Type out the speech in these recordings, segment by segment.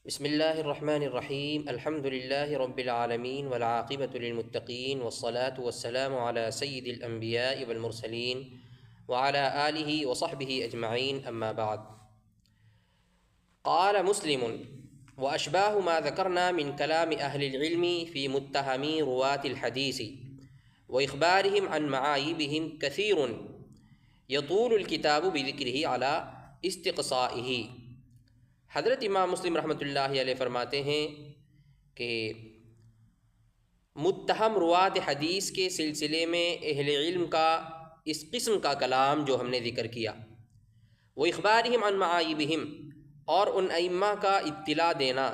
بسم اللہ الرحمن الرحیم الحمد للہ رب العالمین والعاقبۃ للمتقین والصلاة والسلام علی سید الانبیاء والمرسلین وعلی آلہ وصحبہ اجمعین اما بعد قال مسلم واشباہ ما ذکرنا من کلام اہل العلم فی متہمی رواة الحدیث واخبارہم عن معایبہم کثیر یطول الکتاب بذکرہ علی استقصائہ۔ حضرت امام مسلم رحمۃ اللہ علیہ فرماتے ہیں کہ متہم روات حدیث کے سلسلے میں اہل علم کا اس قسم کا کلام جو ہم نے ذکر کیا، وہ اخبارہم عن معایبہم، اور ان ائمہ کا اطلاع دینا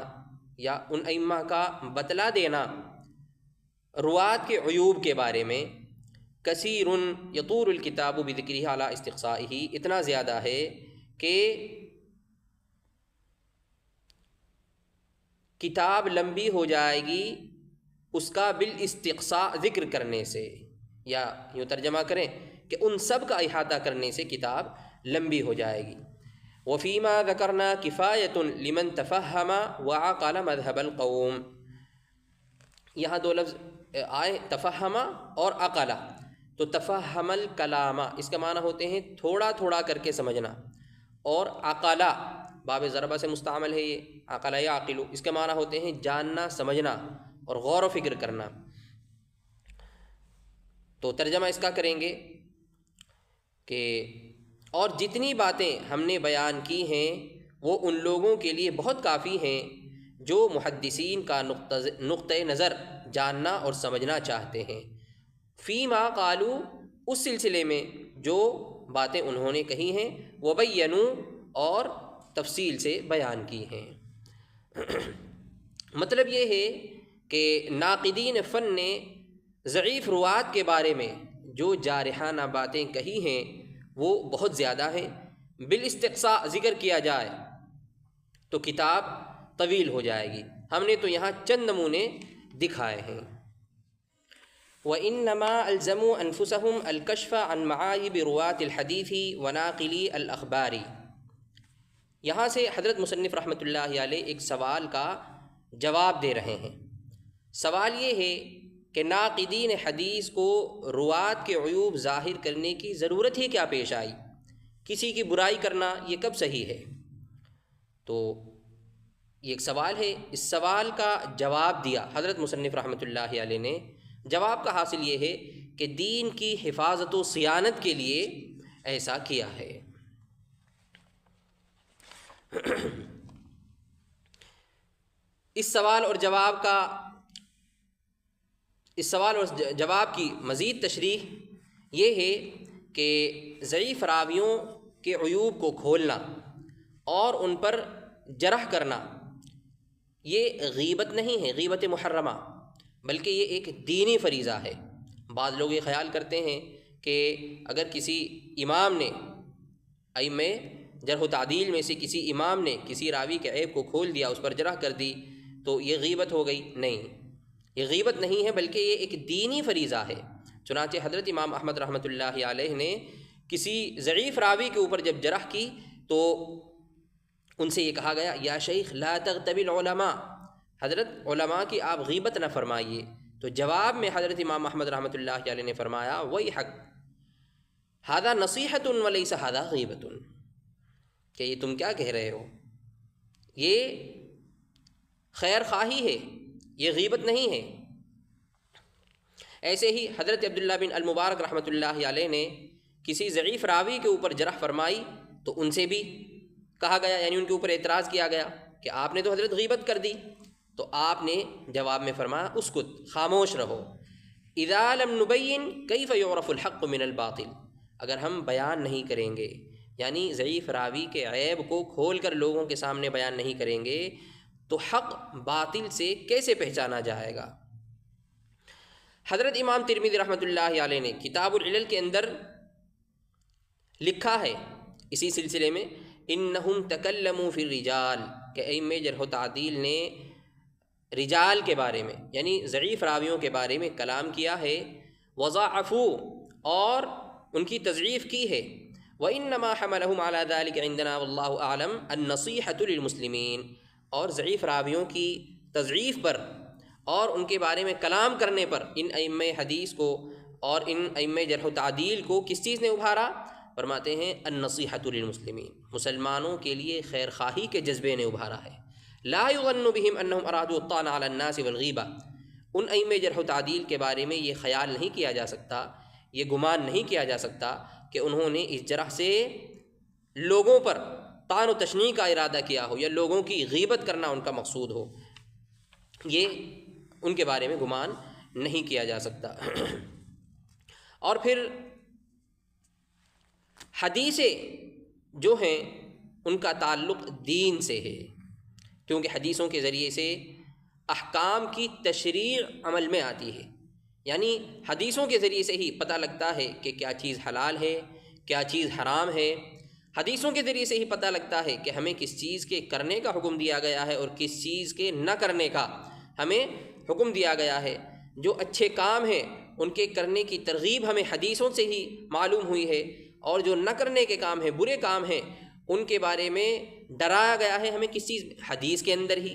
یا ان ائمہ کا بتلا دینا روات کے عیوب کے بارے میں، کثیر یطول الکتاب بذکرہ علی استقصائہ، اتنا زیادہ ہے کہ کتاب لمبی ہو جائے گی اس کا بالاستقصاء ذکر کرنے سے، یا یوں ترجمہ کریں کہ ان سب کا احاطہ کرنے سے کتاب لمبی ہو جائے گی۔ وفیما ذکرنا کفایۃ لمن تفہم وعقل مذہب القوم، یہاں دو لفظ آئے تفہم اور عقل، تو تفہم الکلام اس کا معنی ہوتے ہیں تھوڑا تھوڑا کر کے سمجھنا، اور عقل باب ضربہ سے مستعمل ہے، یہ عقل یعقل، اس کے معنی ہوتے ہیں جاننا سمجھنا اور غور و فکر کرنا۔ تو ترجمہ اس کا کریں گے کہ اور جتنی باتیں ہم نے بیان کی ہیں وہ ان لوگوں کے لیے بہت کافی ہیں جو محدثین کا نقطۂ نظر جاننا اور سمجھنا چاہتے ہیں، فیما قالو، اس سلسلے میں جو باتیں انہوں نے کہی ہیں، وبینوا، اور تفصیل سے بیان کی ہیں۔ مطلب یہ ہے کہ ناقدین فن نے ضعیف روات کے بارے میں جو جارحانہ باتیں کہی ہیں وہ بہت زیادہ ہیں، بالاستقصاء ذکر کیا جائے تو کتاب طویل ہو جائے گی۔ ہم نے تو یہاں چند نمونے دکھائے ہیں۔ وَإِنَّمَا أَلْزَمُوا أَنفُسَهُمْ الْكَشْفَ عَنْ مَعَایِبِ رُوَاةِ الْحَدِيثِ وَنَاقِلِي الْأَخْبَارِ۔ یہاں سے حضرت مصنف رحمۃ اللہ علیہ ایک سوال کا جواب دے رہے ہیں۔ سوال یہ ہے کہ ناقدین حدیث کو روات کے عیوب ظاہر کرنے کی ضرورت ہی کیا پیش آئی؟ کسی کی برائی کرنا یہ کب صحیح ہے؟ تو یہ ایک سوال ہے، اس سوال کا جواب دیا حضرت مصنف رحمۃ اللہ علیہ نے۔ جواب کا حاصل یہ ہے کہ دین کی حفاظت و صیانت کے لیے ایسا کیا ہے۔ اس سوال اور جواب کی مزید تشریح یہ ہے کہ ضعیف راویوں کے عیوب کو کھولنا اور ان پر جرح کرنا یہ غیبت نہیں ہے، غیبت محرمہ، بلکہ یہ ایک دینی فریضہ ہے۔ بعض لوگ یہ خیال کرتے ہیں کہ اگر کسی امام نے، ائمہ جرح و تعدیل میں سے کسی امام نے کسی راوی کے عیب کو کھول دیا، اس پر جرح کر دی، تو یہ غیبت ہو گئی۔ نہیں، یہ غیبت نہیں ہے، بلکہ یہ ایک دینی فریضہ ہے۔ چنانچہ حضرت امام احمد رحمۃ اللہ علیہ نے کسی ضعیف راوی کے اوپر جب جرح کی تو ان سے یہ کہا گیا، یا شیخ لا تغتب العلماء، حضرت علماء کی آپ غیبت نہ فرمائیے۔ تو جواب میں حضرت امام احمد رحمۃ اللہ علیہ نے فرمایا، ویحک ھذا نصیحۃ ولیس ھذا غیبۃ، کہ یہ تم کیا کہہ رہے ہو، یہ خیر خواہی ہے، یہ غیبت نہیں ہے۔ ایسے ہی حضرت عبداللہ بن المبارک رحمۃ اللہ علیہ نے کسی ضعیف راوی کے اوپر جرح فرمائی تو ان سے بھی کہا گیا، یعنی ان کے اوپر اعتراض کیا گیا کہ آپ نے تو حضرت غیبت کر دی، تو آپ نے جواب میں فرمایا، اسکت، خاموش رہو، اذا لم نبین کیف یعرف الحق من الباطل، اگر ہم بیان نہیں کریں گے، یعنی ضعیف راوی کے عیب کو کھول کر لوگوں کے سامنے بیان نہیں کریں گے تو حق باطل سے کیسے پہچانا جائے گا؟ حضرت امام ترمذی رحمۃ اللہ علیہ نے کتاب العلل کے اندر لکھا ہے اسی سلسلے میں، انہم تکلموا فی الرجال، کہ ائمہ جرح و تعدیل نے رجال کے بارے میں، یعنی ضعیف راویوں کے بارے میں کلام کیا ہے، وضاعفوا، اور ان کی تضعیف کی ہے، وَإِنَّمَا حَمَلَهُمْ عَلَى ذَلِكَ عِنْدَنَا وَاللَّهُ أَعْلَمُ النَّصِيحَةُ لِلْمُسْلِمِينَ، اور ضعیف راویوں کی تضعیف پر اور ان کے بارے میں کلام کرنے پر ان ائمہ حدیث کو اور ان ائمہ جرح و تعدیل کو کس چیز نے ابھارا؟ فرماتے ہیں النصیحۃ للمسلمین، مسلمانوں کے لیے خیر خواہی کے جذبے نے ابھارا ہے۔ لا یظن بہم انہم ارادوا الطعن علی الناس والغیبہ، ان ائمہ جرح و تعدیل کے بارے میں یہ خیال نہیں کیا جا سکتا، یہ گمان نہیں کیا جا سکتا کہ انہوں نے اس جرح سے لوگوں پر طعن و تشنیع کا ارادہ کیا ہو یا لوگوں کی غیبت کرنا ان کا مقصود ہو، یہ ان کے بارے میں گمان نہیں کیا جا سکتا۔ اور پھر حدیثیں جو ہیں ان کا تعلق دین سے ہے، کیونکہ حدیثوں کے ذریعے سے احکام کی تشریع عمل میں آتی ہے، یعنی حدیثوں کے ذریعے سے ہی پتہ لگتا ہے کہ کیا چیز حلال ہے، کیا چیز حرام ہے، حدیثوں کے ذریعے سے ہی پتہ لگتا ہے کہ ہمیں کس چیز کے کرنے کا حکم دیا گیا ہے اور کس چیز کے نہ کرنے کا ہمیں حکم دیا گیا ہے۔ جو اچھے کام ہیں ان کے کرنے کی ترغیب ہمیں حدیثوں سے ہی معلوم ہوئی ہے، اور جو نہ کرنے کے کام ہیں، برے کام ہیں، ان کے بارے میں ڈرایا گیا ہے ہمیں کس چیز؟ حدیث کے اندر ہی۔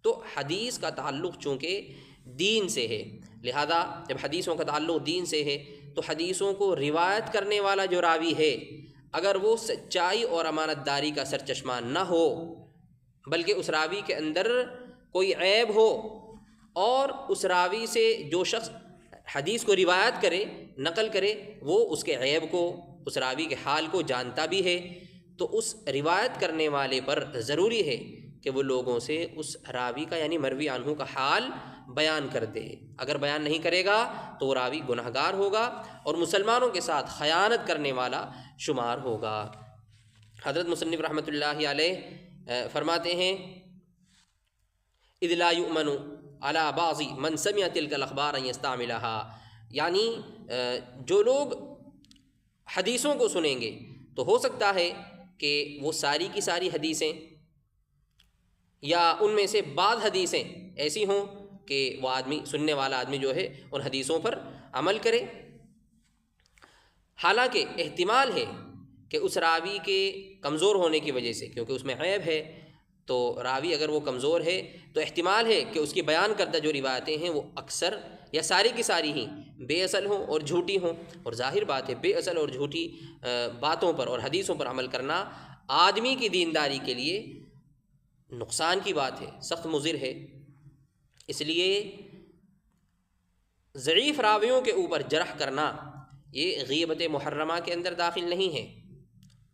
تو حدیث کا تعلق چونکہ دین سے ہے، لہذا جب حدیثوں کا تعلق دین سے ہے تو حدیثوں کو روایت کرنے والا جو راوی ہے، اگر وہ سچائی اور امانت داری کا سرچشمہ نہ ہو، بلکہ اس راوی کے اندر کوئی عیب ہو، اور اس راوی سے جو شخص حدیث کو روایت کرے، نقل کرے، وہ اس کے عیب کو، اس راوی کے حال کو جانتا بھی ہے، تو اس روایت کرنے والے پر ضروری ہے کہ وہ لوگوں سے اس راوی کا یعنی مروی عنہ کا حال بیان کر دے۔ اگر بیان نہیں کرے گا تو وہ راوی گنہگار ہوگا اور مسلمانوں کے ساتھ خیانت کرنے والا شمار ہوگا۔ حضرت مصنف رحمۃ اللہ علیہ فرماتے ہیں اذ لا یؤمن علی بعض من سمع تلک الاخبار ان یستعملها، یعنی جو لوگ حدیثوں کو سنیں گے تو ہو سکتا ہے کہ وہ ساری کی ساری حدیثیں یا ان میں سے بعض حدیثیں ایسی ہوں کہ وہ آدمی، سننے والا آدمی جو ہے، ان حدیثوں پر عمل کرے، حالانکہ احتمال ہے کہ اس راوی کے کمزور ہونے کی وجہ سے، کیونکہ اس میں عیب ہے، تو راوی اگر وہ کمزور ہے تو احتمال ہے کہ اس کی بیان کردہ جو روایتیں ہیں وہ اکثر یا ساری کی ساری ہی بے اصل ہوں اور جھوٹی ہوں، اور ظاہر بات ہے بے اصل اور جھوٹی باتوں پر اور حدیثوں پر عمل کرنا آدمی کی دینداری کے لیے نقصان کی بات ہے، سخت مضر ہے۔ اس لیے ضعیف راویوں کے اوپر جرح کرنا یہ غیبت محرمہ کے اندر داخل نہیں ہے،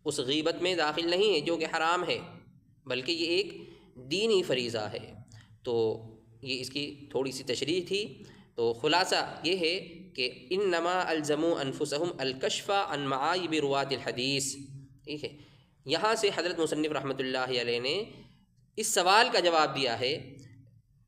اس غیبت میں داخل نہیں ہے جو کہ حرام ہے، بلکہ یہ ایک دینی فریضہ ہے۔ تو یہ اس کی تھوڑی سی تشریح تھی۔ تو خلاصہ یہ ہے کہ انما الزموا انفسهم الکشف عن معایب رواة الحدیث، ٹھیک ہے، یہاں سے حضرت مصنف رحمۃ اللہ علیہ نے اس سوال کا جواب دیا ہے۔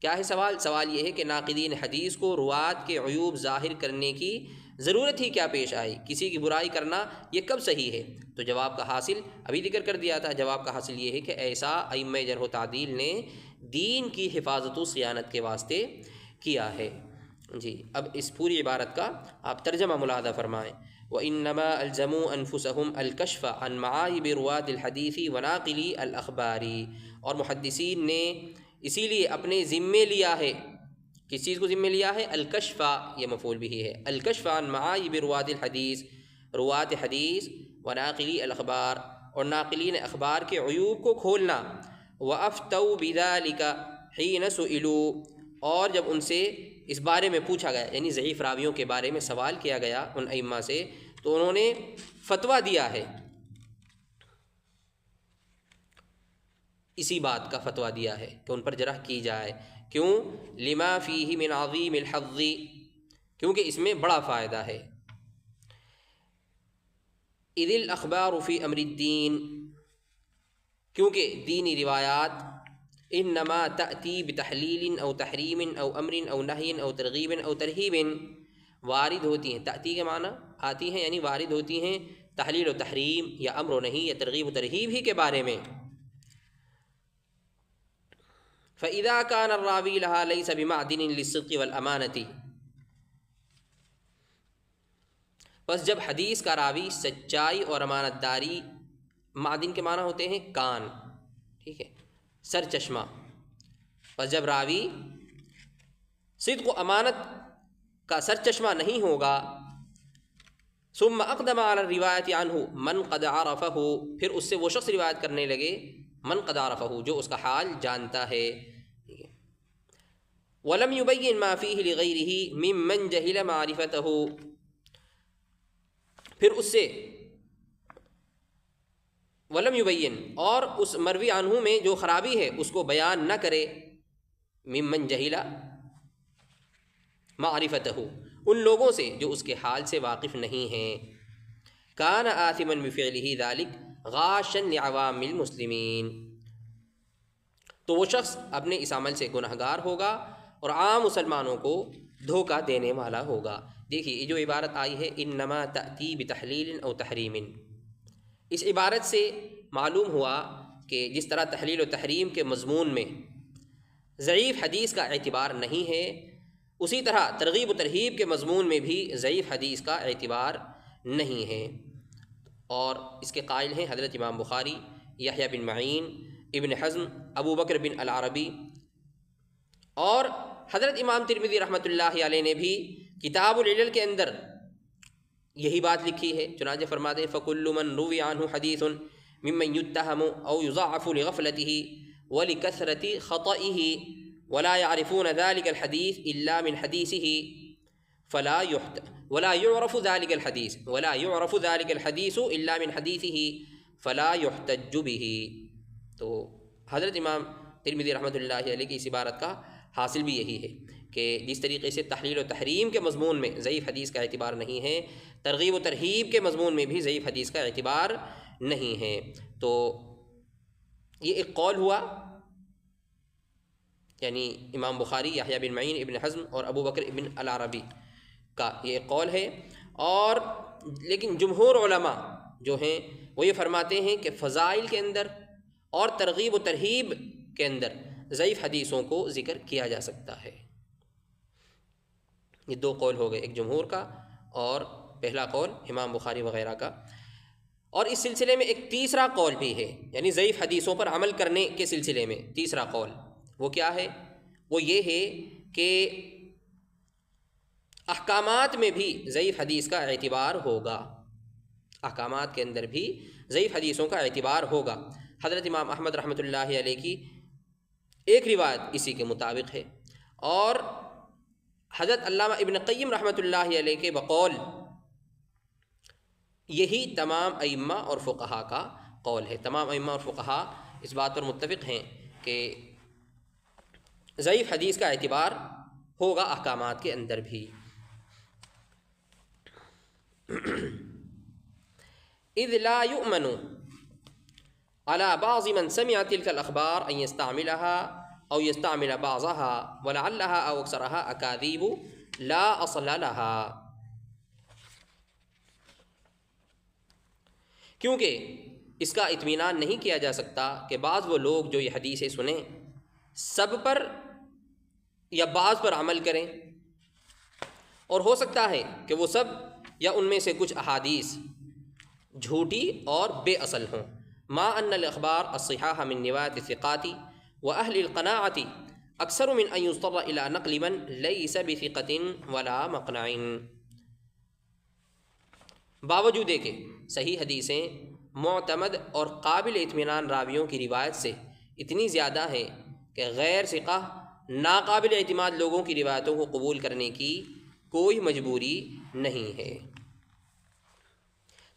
کیا ہے سوال؟ سوال یہ ہے کہ ناقدین حدیث کو روات کے عیوب ظاہر کرنے کی ضرورت ہی کیا پیش آئی، کسی کی برائی کرنا یہ کب صحیح ہے؟ تو جواب کا حاصل ابھی ذکر کر دیا تھا، جواب کا حاصل یہ ہے کہ ایسا ائمہ جرح و تعدیل نے دین کی حفاظت و صیانت کے واسطے کیا ہے۔ جی اب اس پوری عبارت کا آپ ترجمہ ملاحظہ فرمائیں۔ وَإِنَّمَا أَلْزَمُوا أَنفُسَهُمْ الْكَشْفَ عَنْ مَعَائِبِ رُوَاةِ الْحَدِيثِ وَنَاقِلِي الْأَخْبَارِ، اور محدثین نے اسی لیے اپنے ذمے لیا ہے، کس چیز کو ذمے لیا ہے؟ الکشف، یہ مفعول بھی ہے، الکشف عن معایب رواۃ الحدیث، رواۃ حدیث، وناقلی الاخبار، اور ناقلین اخبار کے عیوب کو کھولنا، وافتوا بذلک حین سئلوا، اور جب ان سے اس بارے میں پوچھا گیا، یعنی ضعیف راویوں کے بارے میں سوال کیا گیا ان ائمہ سے، تو انہوں نے فتویٰ دیا ہے، اسی بات کا فتویٰ دیا ہے کہ ان پر جرح کی جائے۔ کیوں؟ لما فیہ من عظیم الحظ، کیونکہ اس میں بڑا فائدہ ہے۔ اذ الاخبار فی امر الدین، کیونکہ دینی روایات انما تأتی بتحلیل او تحریم او امر او نہی او ترغیب او ترہیب، وارد ہوتی ہیں، تأتی کے معنی آتی ہیں یعنی وارد ہوتی ہیں تحلیل و تحریم یا امر و نہی یا ترغیب و ترہیب ہی کے بارے میں۔ فإذا كان الراوي لها ليس بمعدن للصدق والأمانة، بس جب حدیث کا راوی سچائی اور امانت داری، معدن کے معنی ہوتے ہیں کان، ٹھیک ہے، سر چشمہ، پس جب راوی صدق و امانت کا سرچشمہ نہیں ہوگا، ثم اقدم علی الروایت عنہ من قد عرفہ، پھر اس سے وہ شخص روایت کرنے لگے من قد عرفہ، جو اس کا حال جانتا ہے، ولم یبین ما فیہ لغیرہ ممن جہل معرفتہ، پھر اس سے ولم یبین، اور اس مروی عنہ میں جو خرابی ہے اس کو بیان نہ کرے، ممن جہل معرفتہ، ان لوگوں سے جو اس کے حال سے واقف نہیں ہیں، کان آثما بفعلہ ذلک غاشا لعوام المسلمین، تو وہ شخص اپنے اس عمل سے گنہگار ہوگا اور عام مسلمانوں کو دھوکہ دینے والا ہوگا۔ دیکھیے یہ جو عبارت آئی ہے انما تأتی بتحلیل او تحریم، اس عبارت سے معلوم ہوا کہ جس طرح تحلیل و تحریم کے مضمون میں ضعیف حدیث کا اعتبار نہیں ہے، اسی طرح ترغیب و ترہیب کے مضمون میں بھی ضعیف حدیث کا اعتبار نہیں ہے، اور اس کے قائل ہیں حضرت امام بخاری، یحییٰ بن معین، ابن حزم، ابو بکر بن العربی، اور حضرت امام ترمذی رحمۃ اللہ علیہ نے بھی کتاب العلل کے اندر یہی بات لکھی ہے، چنانچہ فرماتے ہیں فَكُلُّ مَنْ رُوِيَ عَنْهُ حَدِيثٌ مِمَّنْ يُتَّهَمُ أَوْ يُضَعَّفُ لِغَفْلَتِهِ وَلِكَثْرَةِ خَطَئِهِ ولا يعرفون ذلك الحديث إلا من حديثه ولا يعرف ذلك الحديث إلا من حديثه فلا يحتج به۔ تو حضرت امام ترمذی رحمۃ اللہ علیہ کی اس عبارت کا حاصل بھی یہی ہے کہ جس طریقے سے تحلیل و تحریم کے مضمون میں ضعیف حدیث کا اعتبار نہیں ہے، ترغیب و ترہیب کے مضمون میں بھی ضعیف حدیث کا اعتبار نہیں ہے۔ تو یہ ایک قول ہوا، یعنی امام بخاری، یحییٰ بن معین، ابن حزم اور ابو بکر ابن العربی کا یہ ایک قول ہے، اور لیکن جمہور علماء جو ہیں وہ یہ فرماتے ہیں کہ فضائل کے اندر اور ترغیب و ترہیب کے اندر ضعیف حدیثوں کو ذکر کیا جا سکتا ہے۔ یہ دو قول ہو گئے، ایک جمہور کا اور پہلا قول امام بخاری وغیرہ کا۔ اور اس سلسلے میں ایک تیسرا قول بھی ہے، یعنی ضعیف حدیثوں پر عمل کرنے کے سلسلے میں تیسرا قول وہ کیا ہے؟ وہ یہ ہے کہ احکامات میں بھی ضعیف حدیث کا اعتبار ہوگا، احکامات کے اندر بھی ضعیف حدیثوں کا اعتبار ہوگا۔ حضرت امام احمد رحمۃ اللہ علیہ کی ایک روایت اسی کے مطابق ہے، اور حضرت علامہ ابن قیم رحمۃ اللہ علیہ کے بقول یہی تمام ائمہ اور فقہا کا قول ہے۔ تمام ائمہ اور فقہا اس بات پر متفق ہیں کہ ضعیف حدیث کا اعتبار ہوگا احکامات کے اندر بھی۔ اذ لا يؤمن على بعض من سمع تلك الاخبار ان يستعملها او يستعمل بعضها ولعلها او اكثرها اكاذيب لا اصل لها، کیونکہ اس کا اطمینان نہیں کیا جا سکتا کہ بعض وہ لوگ جو یہ حدیثیں سنیں سب پر یا بعض پر عمل کریں، اور ہو سکتا ہے کہ وہ سب یا ان میں سے کچھ احادیث جھوٹی اور بے اصل ہوں۔ ما ان الاخبار الصحاح من روایت الثقات واہل القناعۃ اکثر من ان یضطر الى نقل من لیس بثقۃ ولا مقنع، باوجود کہ صحیح حدیثیں معتمد اور قابل اطمینان راویوں کی روایت سے اتنی زیادہ ہیں کہ غیر ثقہ ناقابل اعتماد لوگوں کی روایتوں کو قبول کرنے کی کوئی مجبوری نہیں ہے۔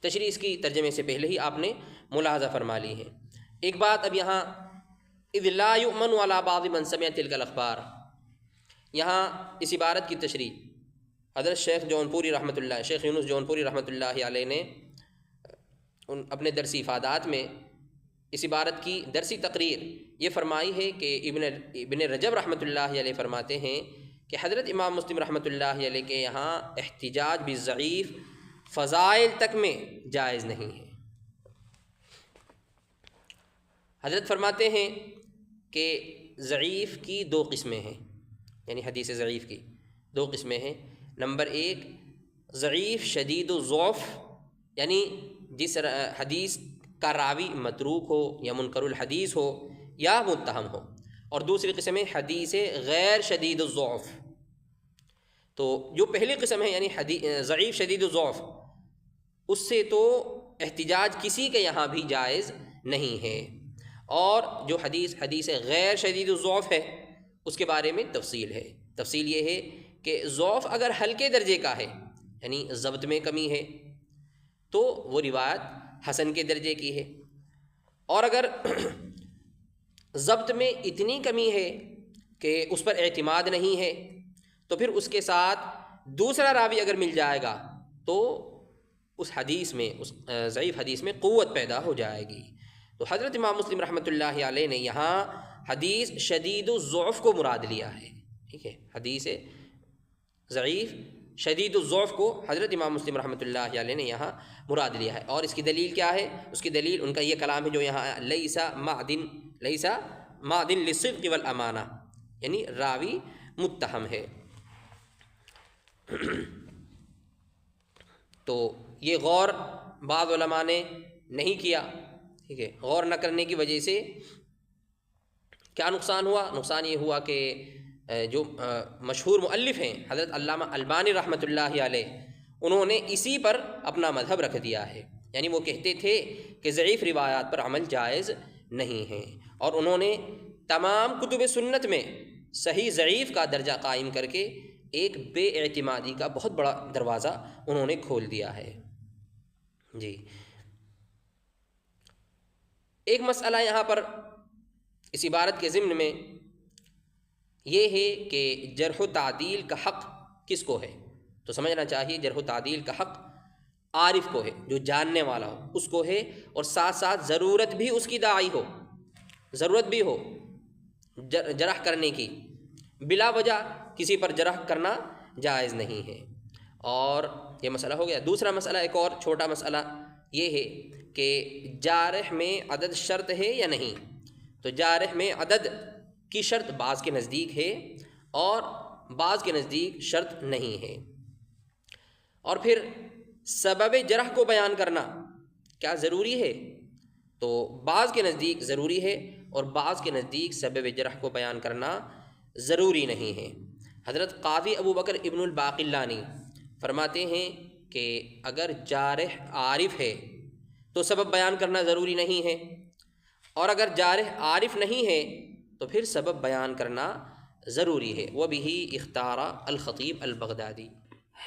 تشریح اس کی ترجمے سے پہلے ہی آپ نے ملاحظہ فرما لی ہے۔ ایک بات اب یہاں اذ لا یؤمن علی بعض من سمع تلک الاخبار، یہاں اس عبارت کی تشریح حضرت شیخ جونپوری رحمۃ اللہ، شیخ یونس جونپوری رحمۃ اللہ علیہ نے اپنے درسی افادات میں اس عبارت کی درسی تقریر یہ فرمائی ہے کہ ابن رجب رحمۃ اللہ علیہ فرماتے ہیں کہ حضرت امام مسلم رحمۃ اللہ علیہ کے یہاں احتجاج بالضعیف فضائل تک میں جائز نہیں ہے۔ حضرت فرماتے ہیں کہ ضعیف کی دو قسمیں ہیں، یعنی حدیث ضعیف کی دو قسمیں ہیں۔ نمبر ایک، ضعیف شدید الضعف، یعنی جس حدیث کا راوی متروک ہو یا منکر الحدیث ہو یا متہم ہو، اور دوسری قسم ہے حدیث غیر شدید الضعف۔ تو جو پہلی قسم ہے یعنی ضعیف شدید الضعف، اس سے تو احتجاج کسی کے یہاں بھی جائز نہیں ہے۔ اور جو حدیث غیر شدید الضعف ہے اس کے بارے میں تفصیل ہے۔ تفصیل یہ ہے کہ ضعف اگر ہلکے درجے کا ہے یعنی ضبط میں کمی ہے تو وہ روایت حسن کے درجے کی ہے، اور اگر ضبط میں اتنی کمی ہے کہ اس پر اعتماد نہیں ہے تو پھر اس کے ساتھ دوسرا راوی اگر مل جائے گا تو اس حدیث میں، اس ضعیف حدیث میں قوت پیدا ہو جائے گی۔ تو حضرت امام مسلم رحمۃ اللہ علیہ نے یہاں حدیث شدید الضعف کو مراد لیا ہے، ٹھیک ہے، حدیث ضعیف شدید الضعف کو حضرت امام مسلم رحمۃ اللہ علیہ نے یہاں مراد لیا ہے۔ اور اس کی دلیل کیا ہے؟ اس کی دلیل ان کا یہ کلام ہے جو یہاں لیس معدن للصدق والامانہ، یعنی راوی متہم ہے۔ تو یہ غور بعض علماء نے نہیں کیا، ٹھیک ہے، غور نہ کرنے کی وجہ سے کیا نقصان ہوا؟ نقصان یہ ہوا کہ جو مشہور مؤلف ہیں حضرت علامہ البانی رحمۃ اللہ علیہ، انہوں نے اسی پر اپنا مذہب رکھ دیا ہے، یعنی وہ کہتے تھے کہ ضعیف روایات پر عمل جائز نہیں ہے، اور انہوں نے تمام کتب سنت میں صحیح ضعیف کا درجہ قائم کر کے ایک بے اعتمادی کا بہت بڑا دروازہ انہوں نے کھول دیا ہے۔ جی، ایک مسئلہ یہاں پر اس عبارت کے ضمن میں یہ ہے کہ جرح و تعدیل کا حق کس کو ہے؟ تو سمجھنا چاہیے جرح و تعدیل کا حق عارف کو ہے، جو جاننے والا ہو اس کو ہے، اور ساتھ ساتھ ضرورت بھی اس کی داعی ہو، ضرورت بھی ہو جرح کرنے کی، بلا وجہ کسی پر جرح کرنا جائز نہیں ہے۔ اور یہ مسئلہ ہو گیا۔ دوسرا مسئلہ، ایک اور چھوٹا مسئلہ یہ ہے کہ جارح میں عدد شرط ہے یا نہیں؟ تو جارح میں عدد کی شرط بعض کے نزدیک ہے اور بعض کے نزدیک شرط نہیں ہے۔ اور پھر سبب جرح کو بیان کرنا کیا ضروری ہے؟ تو بعض کے نزدیک ضروری ہے اور بعض کے نزدیک سبب جرح کو بیان کرنا ضروری نہیں ہے۔ حضرت قاضی ابو بکر ابن الباقلانی فرماتے ہیں کہ اگر جارح عارف ہے تو سبب بیان کرنا ضروری نہیں ہے، اور اگر جارح عارف نہیں ہے تو پھر سبب بیان کرنا ضروری ہے۔ وَبِهِ اختار الخطیب البغدادی۔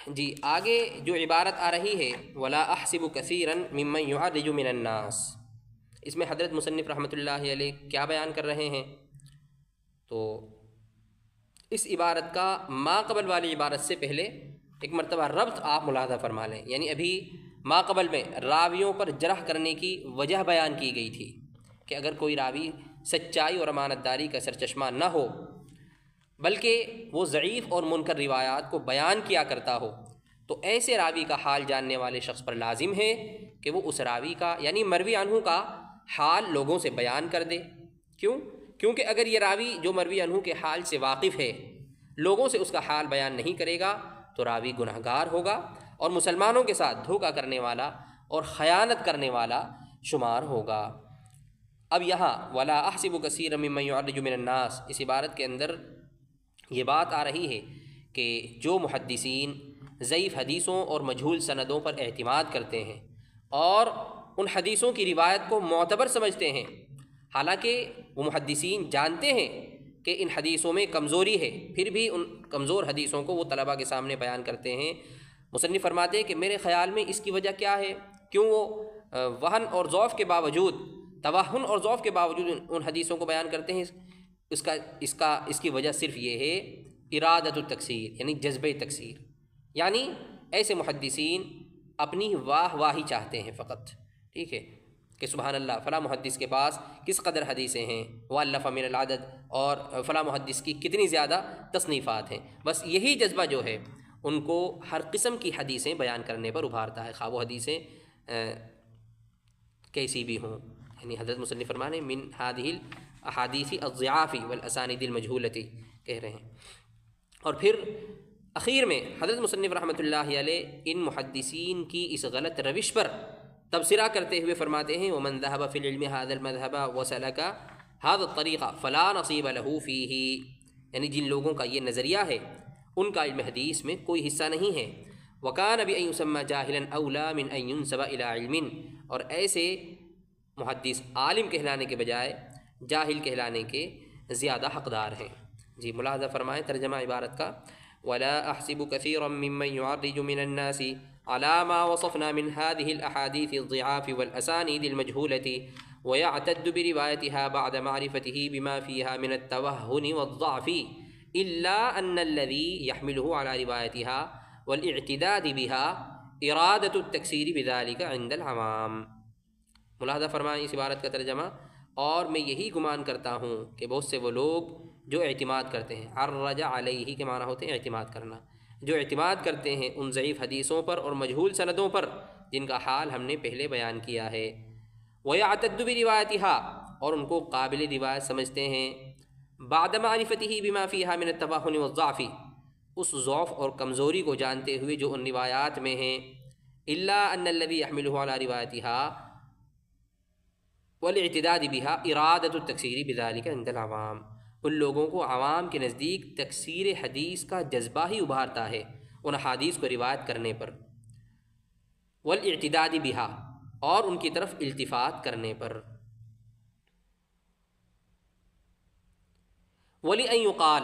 جی، آگے جو عبارت آ رہی ہے وَلَا أَحْسِبُ كَثِيرًا مِمَّنْ يُعَرِّجُ مِنَ النَّاسِ، اس میں حضرت مصنف رحمۃ اللہ علیہ کیا بیان کر رہے ہیں؟ تو اس عبارت کا ما قبل والی عبارت سے پہلے ایک مرتبہ ربط آپ ملاحظہ فرما لیں، یعنی ابھی ما قبل میں راویوں پر جرح کرنے کی وجہ بیان کی گئی تھی کہ اگر کوئی راوی سچائی اور امانت داری کا سرچشمہ نہ ہو بلکہ وہ ضعیف اور منکر روایات کو بیان کیا کرتا ہو تو ایسے راوی کا حال جاننے والے شخص پر لازم ہے کہ وہ اس راوی کا یعنی مروی عنہ کا حال لوگوں سے بیان کر دے۔ کیونکہ اگر یہ راوی جو مروی عنہ کے حال سے واقف ہے لوگوں سے اس کا حال بیان نہیں کرے گا تو راوی گنہگار ہوگا اور مسلمانوں کے ساتھ دھوکہ کرنے والا اور خیانت کرنے والا شمار ہوگا۔ اب یہاں وَلَا أَحْسِبُ كَثِيرًا مِمَّنْ يُعَرِّجُ مِنَ النَّاسِ، اس عبارت کے اندر یہ بات آ رہی ہے کہ جو محدثین ضعیف حدیثوں اور مجہول سندوں پر اعتماد کرتے ہیں اور ان حدیثوں کی روایت کو معتبر سمجھتے ہیں، حالانکہ وہ محدثین جانتے ہیں کہ ان حدیثوں میں کمزوری ہے، پھر بھی ان کمزور حدیثوں کو وہ طلباء کے سامنے بیان کرتے ہیں۔ مصنف فرماتے ہیں کہ میرے خیال میں اس کی وجہ کیا ہے؟ کیوں وہ وہن اور ضعف کے باوجود، توہن اور ضعف کے باوجود ان حدیثوں کو بیان کرتے ہیں؟ اس کی وجہ صرف یہ ہے ارادۃ التکثیر، یعنی جذبہ تکثیر، یعنی ایسے محدثین اپنی واہ واہی چاہتے ہیں فقط، ٹھیک ہے، کہ سبحان اللہ فلاں محدث کے پاس کس قدر حدیثیں ہیں، وَأَلَّفَ مِنَ الْعَدَدِ، اور فلاں محدث کی کتنی زیادہ تصنیفات ہیں۔ بس یہی جذبہ جو ہے ان کو ہر قسم کی حدیثیں بیان کرنے پر ابھارتا ہے، خواہ وہ حدیثیں کیسی بھی ہوں۔ یعنی حضرت مصنف فرمانے من هذه الاحادیث الضعاف والاسانید المجہولۃ کہہ رہے ہیں۔ اور پھر اخیر میں حضرت مصنف رحمۃ اللہ علیہ ان محدثین کی اس غلط روش پر تبصرہ کرتے ہوئے فرماتے ہیں ومن ذهب في العلم هذا المذهب وسلك ھذا الطریقہ فلا نصیب لہ فیہ، یعنی جن لوگوں کا یہ نظریہ ہے ان کا علم حدیث میں کوئی حصہ نہیں ہے۔ وکان بأن یسمى جاہلا اولی من ان ینسب الی علم، اور ایسے محدث عالم کہلانے کے بجائے جاہل کہلانے کے زیادہ حقدار ہیں۔ جی ملاحظہ فرمائیں ترجمہ عبارت کا، ولا احسب كثيرا ممن يعرج من الناس على ما وصفنا من هذه الاحاديث الضعاف والاسانيد المجهولة ويعتد بروايتها بعد معرفته بما فيها من التوهن والضعف الا ان الذي يحمله على روايتها والاعتداد بها ارادة التكسير بذلك عند العوام۔ ملاحظہ فرمائیں اس عبارت کا ترجمہ، اور میں یہی گمان کرتا ہوں کہ بہت سے وہ لوگ جو اعتماد کرتے ہیں، عرج علیہ کے معنی ہوتے ہیں اعتماد کرنا، جو اعتماد کرتے ہیں ان ضعیف حدیثوں پر اور مجہول سندوں پر جن کا حال ہم نے پہلے بیان کیا ہے، وَيَعْتَدُّ بِرِوَایَتِهَا، اور ان کو قابل روایت سمجھتے ہیں، بعد معرفتہ بما فیہا من التوہن والضعف، اس ضعف اور کمزوری کو جانتے ہوئے جو ان روایات میں ہیں، الا ان الذی یحملہ علی روایتها والاعتداد بها ارادۃ التکثیر بذلک عند العوام، ان لوگوں کو عوام کے نزدیک تکثیر حدیث کا جذبہ ہی ابھارتا ہے ان حدیث کو روایت کرنے پر، والاعتداد بها، اور ان کی طرف التفات کرنے پر۔ وَلِأَن يُقال،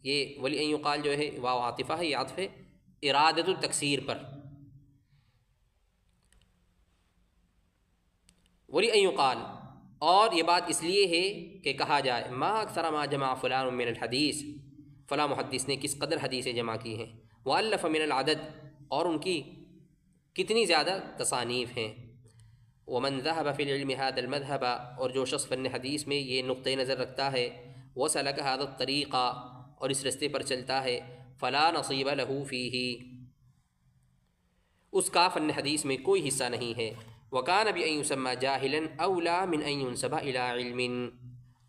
یہ وَلِأَن يُقال جو ہے واو عاطفہ ہے، یہ عطف ہے ارادۃ التکثیر پر۔ وَلِأَن يُقال، اور یہ بات اس لیے ہے کہ کہا جائے، ما اکثر ما جمع فلان من الحدیث، فلاں محدث نے کس قدر حدیثیں جمع کی ہیں، وَأَلَّفَ من العدد، اور ان کی کتنی زیادہ تصانیف ہیں، ومن ذهب في العلم هذا المذهب، اور جو شخص فن حدیث میں یہ نقطۂ نظر رکھتا ہے، وسلک هذا الطریقہ، اور اس رستے پر چلتا ہے، فلا نصیب له فیہ، اس کا فن حدیث میں کوئی حصہ نہیں ہے، وکان بأن یسمى جاہلا اولی من ان ینسب الی علم،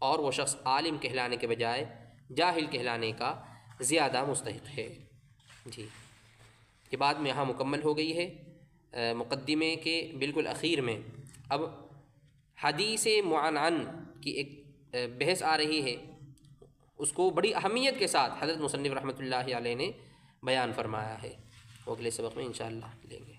اور وہ شخص عالم کہلانے کے بجائے جاہل کہلانے کا زیادہ مستحق ہے۔ جی یہ بات میں یہاں مکمل ہو گئی ہے مقدمے کے بالکل اخیر میں۔ اب حدیث معنعن کی ایک بحث آ رہی ہے، اس کو بڑی اہمیت کے ساتھ حضرت مصنف رحمۃ اللہ علیہ نے بیان فرمایا ہے، وہ اگلے سبق میں انشاءاللہ لیں گے۔